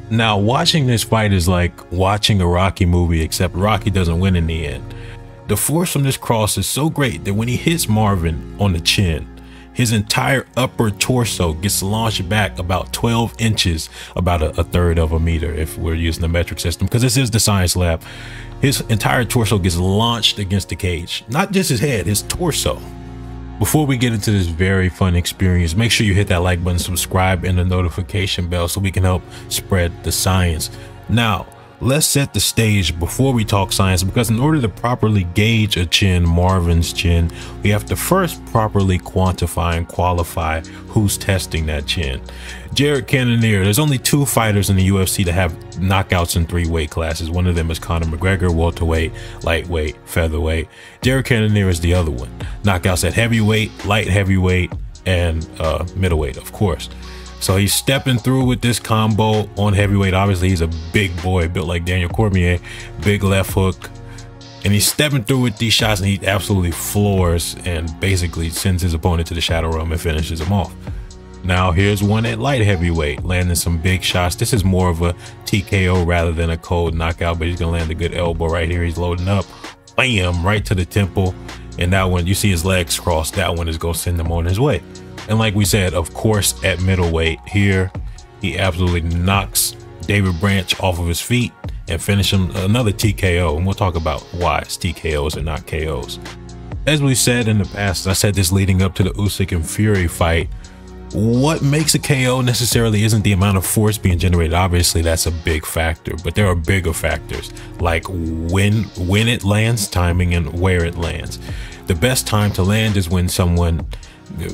Now, watching this fight is like watching a Rocky movie, except Rocky doesn't win in the end. The force from this cross is so great that when he hits Marvin on the chin, his entire upper torso gets launched back about 12 inches, about a third of a meter if we're using the metric system, because this is the science lab. His entire torso gets launched against the cage, not just his head, his torso. Before we get into this very fun experience, make sure you hit that like button, subscribe, and the notification bell so we can help spread the science. Now, let's set the stage before we talk science, because in order to properly gauge a chin, Marvin's chin, we have to first properly quantify and qualify who's testing that chin. Jared Cannonier, there's only 2 fighters in the UFC that have knockouts in 3 weight classes. One of them is Conor McGregor, welterweight, lightweight, featherweight. Jared Cannonier is the other one. Knockouts at heavyweight, light heavyweight, and middleweight, of course. So he's stepping through with this combo on heavyweight. Obviously, he's a big boy, built like Daniel Cormier, big left hook. And he's stepping through with these shots, and he absolutely floors and basically sends his opponent to the shadow realm and finishes him off. Now, here's one at light heavyweight, landing some big shots. This is more of a TKO rather than a cold knockout, but he's going to land a good elbow right here. He's loading up. Bam! Right to the temple. And that one, you see his legs crossed. That one is going to send him on his way. And like we said, of course, at middleweight here, he absolutely knocks David Branch off of his feet and finish him another TKO. And we'll talk about why it's TKOs and not KOs. As we said in the past, I said this leading up to the Usyk and Fury fight, what makes a KO necessarily isn't the amount of force being generated. Obviously, that's a big factor, but there are bigger factors like when it lands, timing, and where it lands. The best time to land is when someone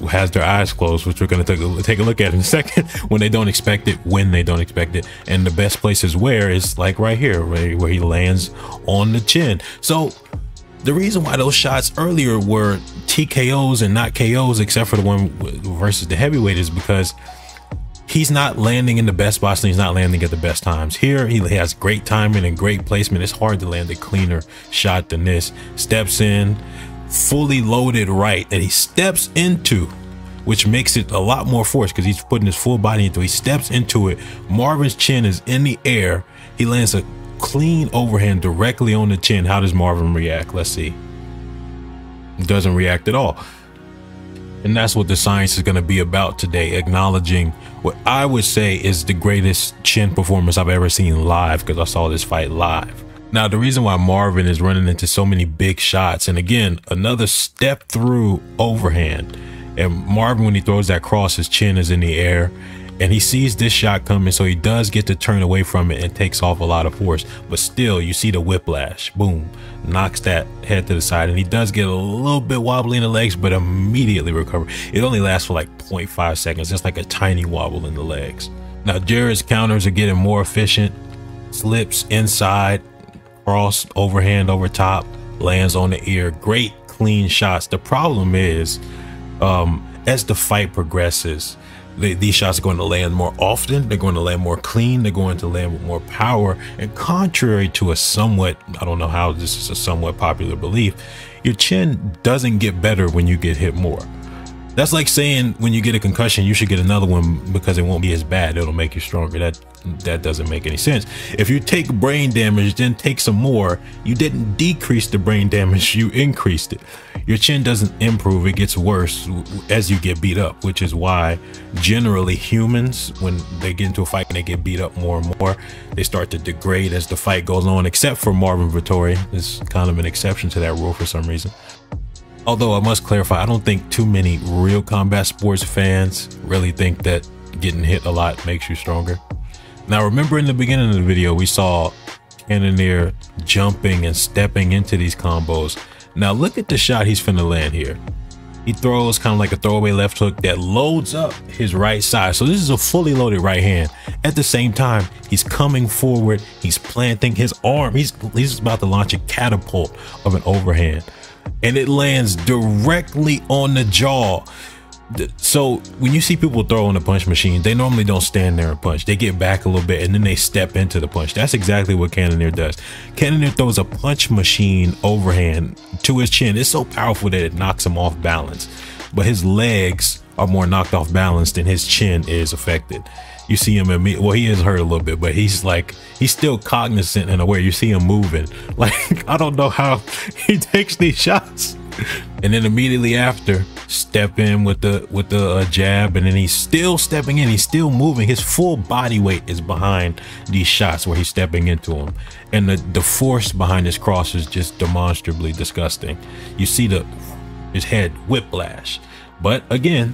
has their eyes closed, which we're going to take a look at in a second, when they don't expect it, when they don't expect it. And the best place is where is like right here, where he lands on the chin. So the reason why those shots earlier were TKOs and not KOs, except for the one versus the heavyweight, is because he's not landing in the best spots and he's not landing at the best times. Here, he has great timing and great placement. It's hard to land a cleaner shot than this. Steps in, fully loaded right that he steps into, which makes it a lot more force because he's putting his full body into it. He steps into it. Marvin's chin is in the air. He lands a clean overhand directly on the chin. How does Marvin react? Let's see. He doesn't react at all. And that's what the science is going to be about today, acknowledging what I would say is the greatest chin performance I've ever seen live, because I saw this fight live. Now, the reason why Marvin is running into so many big shots, and again, another step through overhand, and Marvin, when he throws that cross, his chin is in the air, and he sees this shot coming, so he does get to turn away from it and takes off a lot of force. But still, you see the whiplash, boom, knocks that head to the side, and he does get a little bit wobbly in the legs, but immediately recover. It only lasts for like 0.5 seconds, just like a tiny wobble in the legs. Now, Jared's counters are getting more efficient. Slips inside, cross, overhand over top, lands on the ear. Great clean shots. The problem is, as the fight progresses, these shots are going to land more often. They're going to land more clean. They're going to land with more power. And contrary to a somewhat, I don't know how this is a somewhat popular belief, your chin doesn't get better when you get hit more. That's like saying when you get a concussion, you should get another one because it won't be as bad. It'll make you stronger. That doesn't make any sense. If you take brain damage, then take some more. You didn't decrease the brain damage, you increased it. Your chin doesn't improve, it gets worse as you get beat up, which is why generally humans, when they get into a fight and they get beat up more and more, they start to degrade as the fight goes on, except for Marvin Vettori. It's kind of an exception to that rule for some reason. Although I must clarify, I don't think too many real combat sports fans really think that getting hit a lot makes you stronger. Now, remember in the beginning of the video, we saw Cannonier jumping and stepping into these combos. Now look at the shot he's finna land here. He throws kind of like a throwaway left hook that loads up his right side. So this is a fully loaded right hand. At the same time, he's coming forward. He's planting his arm. He's about to launch a catapult of an overhand. And it lands directly on the jaw. So when you see people throw on the punch machine, they normally don't stand there and punch. They get back a little bit and then they step into the punch. That's exactly what Cannonier does. Cannonier throws a punch machine overhand to his chin. It's so powerful that it knocks him off balance. But his legs are more knocked off balance than his chin is affected. you see him well, he is hurt a little bit, but he's still cognizant and aware. You see him moving. Like, I don't know how he takes these shots. And then immediately after, step in with the jab, and then he's still stepping in, he's still moving. His full body weight is behind these shots where he's stepping into them, and the force behind his cross is just demonstrably disgusting. You see his head whiplash, but again,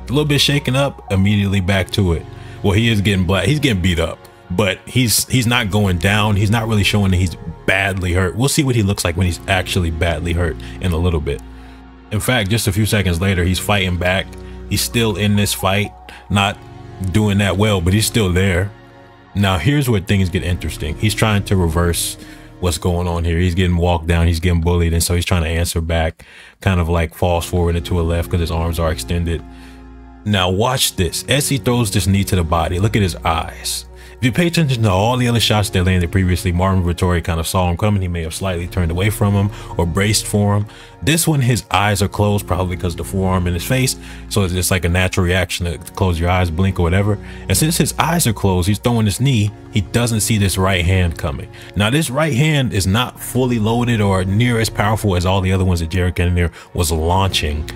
a little bit shaken up, immediately back to it. Well, he is getting he's getting beat up, but he's not going down. He's not really showing that he's badly hurt. We'll see what he looks like when he's actually badly hurt in a little bit. In fact, just a few seconds later, he's fighting back. He's still in this fight, not doing that well, but he's still there. Now, here's where things get interesting. He's trying to reverse what's going on here. He's getting walked down, he's getting bullied, and so he's trying to answer back, kind of like falls forward into a left because his arms are extended. Now watch this. As he throws this knee to the body, look at his eyes. If you pay attention to all the other shots that landed previously, Marvin Vettori kind of saw him coming. He may have slightly turned away from him or braced for him. This one, his eyes are closed, probably because of the forearm in his face. So it's just like a natural reaction to close your eyes, blink or whatever. And since his eyes are closed, he's throwing his knee. He doesn't see this right hand coming. Now, this right hand is not fully loaded or near as powerful as all the other ones that Jared Cannonier was launching.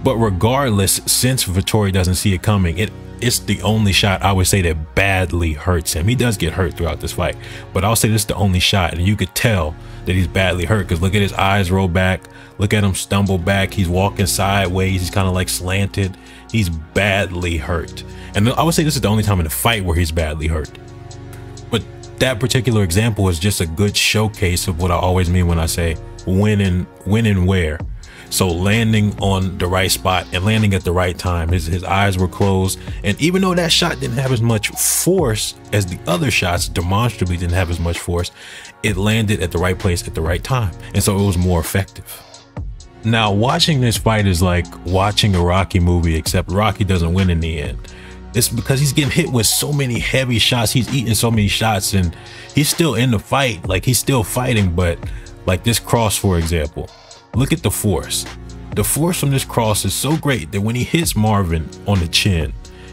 But regardless, since Vettori doesn't see it coming, it's the only shot I would say that badly hurts him. He does get hurt throughout this fight, but I'll say this is the only shot, and you could tell that he's badly hurt because look at his eyes roll back, look at him stumble back, he's walking sideways, he's kind of like slanted. He's badly hurt, and I would say this is the only time in the fight where he's badly hurt. But that particular example is just a good showcase of what I always mean when I say when and where. So landing on the right spot and landing at the right time. His eyes were closed, and even though that shot didn't have as much force as the other shots, demonstrably didn't have as much force, it landed at the right place at the right time, and so it was more effective. Now, watching this fight is like watching a Rocky movie, except Rocky doesn't win in the end. It's because he's getting hit with so many heavy shots, he's eating so many shots, and he's still in the fight, like he's still fighting. But like this cross, for example, look at the force. The force from this cross is so great that when he hits Marvin on the chin,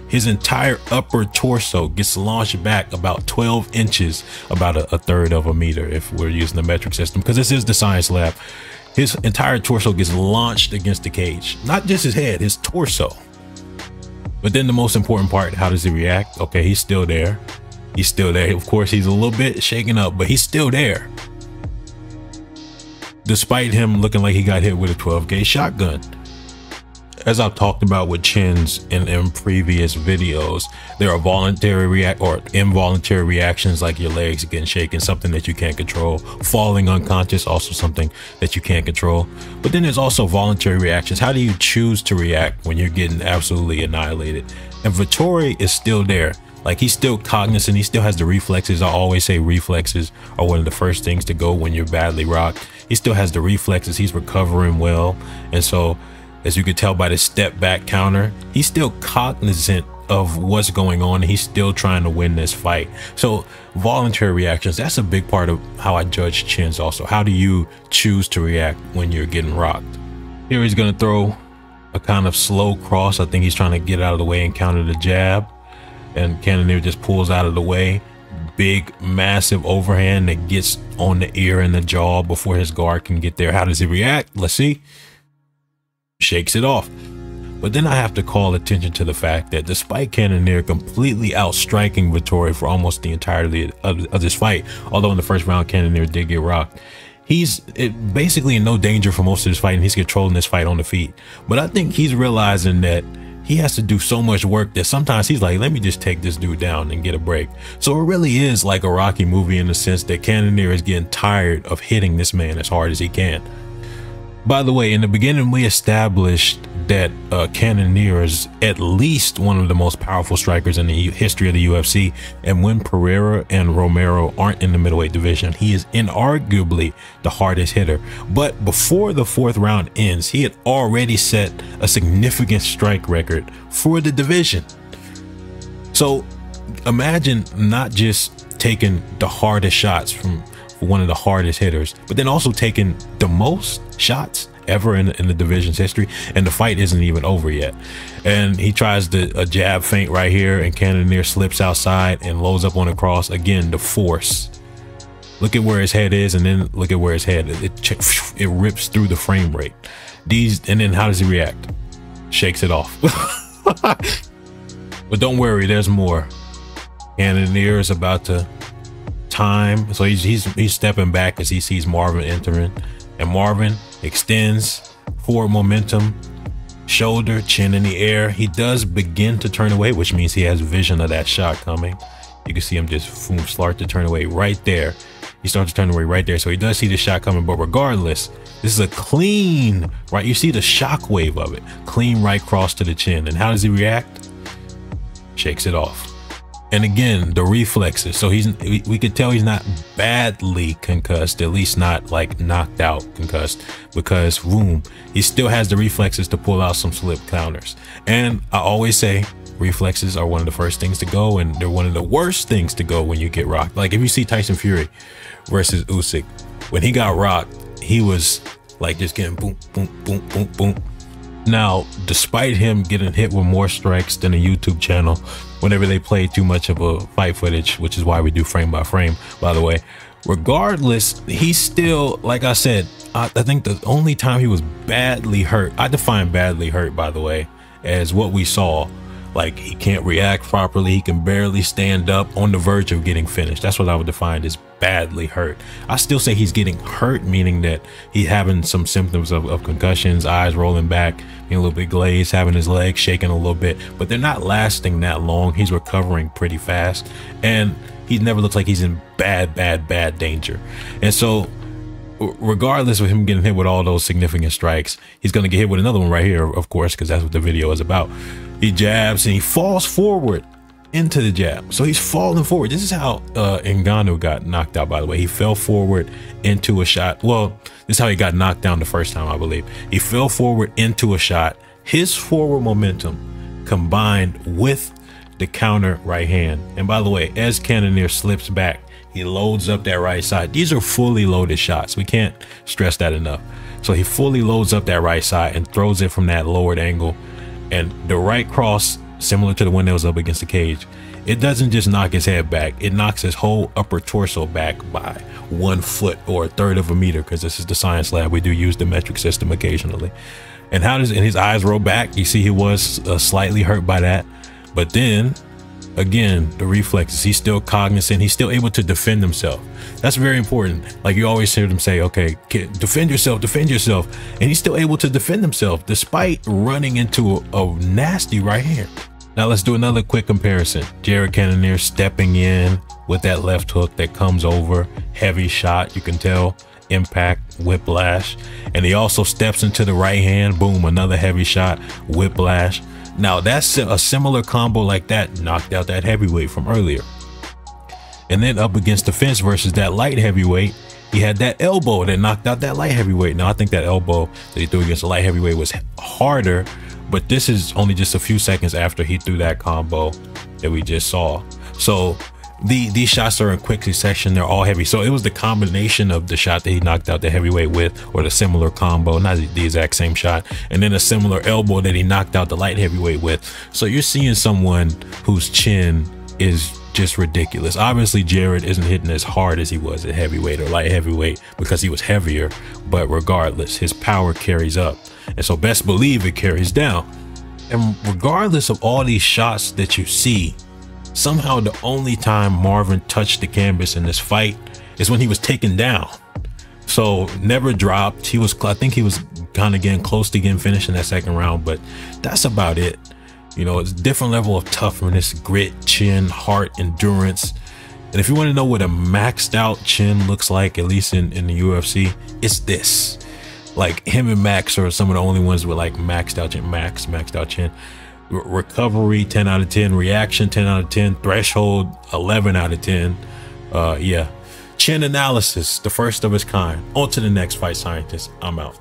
his entire upper torso gets launched back about 12 inches, about a third of a meter if we're using the metric system, because this is the science lab. His entire torso gets launched against the cage, not just his head, his torso. But then the most important part, how does he react? Okay, he's still there. He's still there. Of course, he's a little bit shaken up, but he's still there, despite him looking like he got hit with a 12-gauge shotgun. As I've talked about with chins in previous videos, there are voluntary or involuntary reactions, like your legs getting shaken, something that you can't control. Falling unconscious, also something that you can't control. But then there's also voluntary reactions. How do you choose to react when you're getting absolutely annihilated? And Vettori is still there. Like, he's still cognizant, he still has the reflexes. I always say reflexes are one of the first things to go when you're badly rocked. He still has the reflexes, he's recovering well. And so, as you could tell by the step back counter, he's still cognizant of what's going on, and he's still trying to win this fight. So voluntary reactions, that's a big part of how I judge chins also. How do you choose to react when you're getting rocked? Here he's gonna throw a kind of slow cross. I think he's trying to get out of the way and counter the jab. And Cannonier just pulls out of the way. Big, massive overhand that gets on the ear and the jaw before his guard can get there. How does he react? Let's see. Shakes it off. But then I have to call attention to the fact that despite Cannonier completely outstriking Vettori for almost the entirety of this fight, although in the first round Cannonier did get rocked, he's basically in no danger for most of this fight, and he's controlling this fight on the feet. But I think he's realizing that he has to do so much work that sometimes he's like, let me just take this dude down and get a break. So it really is like a Rocky movie in the sense that Cannonier is getting tired of hitting this man as hard as he can. By the way, in the beginning, we established that Cannonier is at least one of the most powerful strikers in the history of the UFC. And when Pereira and Romero aren't in the middleweight division, he is inarguably the hardest hitter. But before the fourth round ends, he had already set a significant strike record for the division. So imagine not just taking the hardest shots from one of the hardest hitters, but then also taking the most shots ever in the division's history, and the fight isn't even over yet. And he tries a jab feint right here, and Cannonier slips outside and loads up on the cross. Again, the force. Look at where his head is, and then look at where his head is. It rips through the frame rate. And then how does he react? Shakes it off. But don't worry, there's more. Cannonier is about to time, so he's stepping back as he sees Marvin entering, and Marvin extends forward momentum, shoulder, chin in the air. He does begin to turn away, which means he has vision of that shot coming. You can see him just start to turn away right there. He starts to turn away right there, so he does see the shot coming. But regardless, this is a clean right. You see the shock wave of it, clean right cross to the chin. And how does he react? Shakes it off. And again, the reflexes. So we could tell he's not badly concussed, at least not like knocked out concussed, because boom, he still has the reflexes to pull out some slip counters. And I always say reflexes are one of the first things to go, and they're one of the worst things to go when you get rocked. Like if you see Tyson Fury versus Usyk, when he got rocked, he was like just getting boom, boom, boom, boom, boom. Now, despite him getting hit with more strikes than a YouTube channel, whenever they play too much of a fight footage, which is why we do frame by frame, by the way, regardless, he's still, like I said, I think the only time he was badly hurt, I define badly hurt, by the way, as what we saw. Like he can't react properly, he can barely stand up, on the verge of getting finished. That's what I would define as badly hurt. I still say he's getting hurt, meaning that he's having some symptoms of concussions, eyes rolling back, being a little bit glazed, having his legs shaking a little bit, but they're not lasting that long. He's recovering pretty fast, and he never looks like he's in bad danger. And so regardless of him getting hit with all those significant strikes, he's going to get hit with another one right here, of course, because that's what the video is about. He jabs and he falls forward into the jab. So he's falling forward. This is how Ngannou got knocked out, by the way. He fell forward into a shot. Well, this is how he got knocked down the first time, I believe. He fell forward into a shot. His forward momentum combined with the counter right hand. And by the way, as Cannonier slips back, he loads up that right side. These are fully loaded shots. We can't stress that enough. So he fully loads up that right side and throws it from that lowered angle. And the right cross, similar to the one that was up against the cage, it doesn't just knock his head back. It knocks his whole upper torso back by 1 foot or 1/3 of a meter, because this is the science lab. We do use the metric system occasionally. And and his eyes roll back. You see he was slightly hurt by that. But then again, the reflexes, he's still cognizant, he's still able to defend himself. That's very important. Like you always hear them say, okay, kid, defend yourself, and he's still able to defend himself despite running into a nasty right hand. Now let's do another quick comparison. Jared Cannonier stepping in with that left hook that comes over, heavy shot, you can tell, impact, whiplash. And he also steps into the right hand, boom, another heavy shot, whiplash. Now that's a similar combo like that knocked out that heavyweight from earlier. And then up against the fence versus that light heavyweight, he had that elbow that knocked out that light heavyweight. Now I think that elbow that he threw against the light heavyweight was harder, but this is only just a few seconds after he threw that combo that we just saw. So these shots are in quick succession, they're all heavy. So it was the combination of the shot that he knocked out the heavyweight with, or the similar combo, not the exact same shot, and then a similar elbow that he knocked out the light heavyweight with. So you're seeing someone whose chin is just ridiculous. Obviously Jared isn't hitting as hard as he was at heavyweight or light heavyweight because he was heavier, but regardless, his power carries up, and so best believe it carries down. And regardless of all these shots that you see, somehow the only time Marvin touched the canvas in this fight is when he was taken down. So never dropped. He was, I think he was kind of getting close to getting finished in that second round, but that's about it. You know, it's a different level of toughness, grit, chin, heart, endurance. And if you want to know what a maxed out chin looks like, at least in the UFC, it's this. Like him and Max are some of the only ones with like maxed out chin. Recovery 10 out of 10, reaction 10 out of 10, threshold 11 out of 10. Yeah, chin analysis, the first of its kind. On to the next, Fight Scientist. I'm out.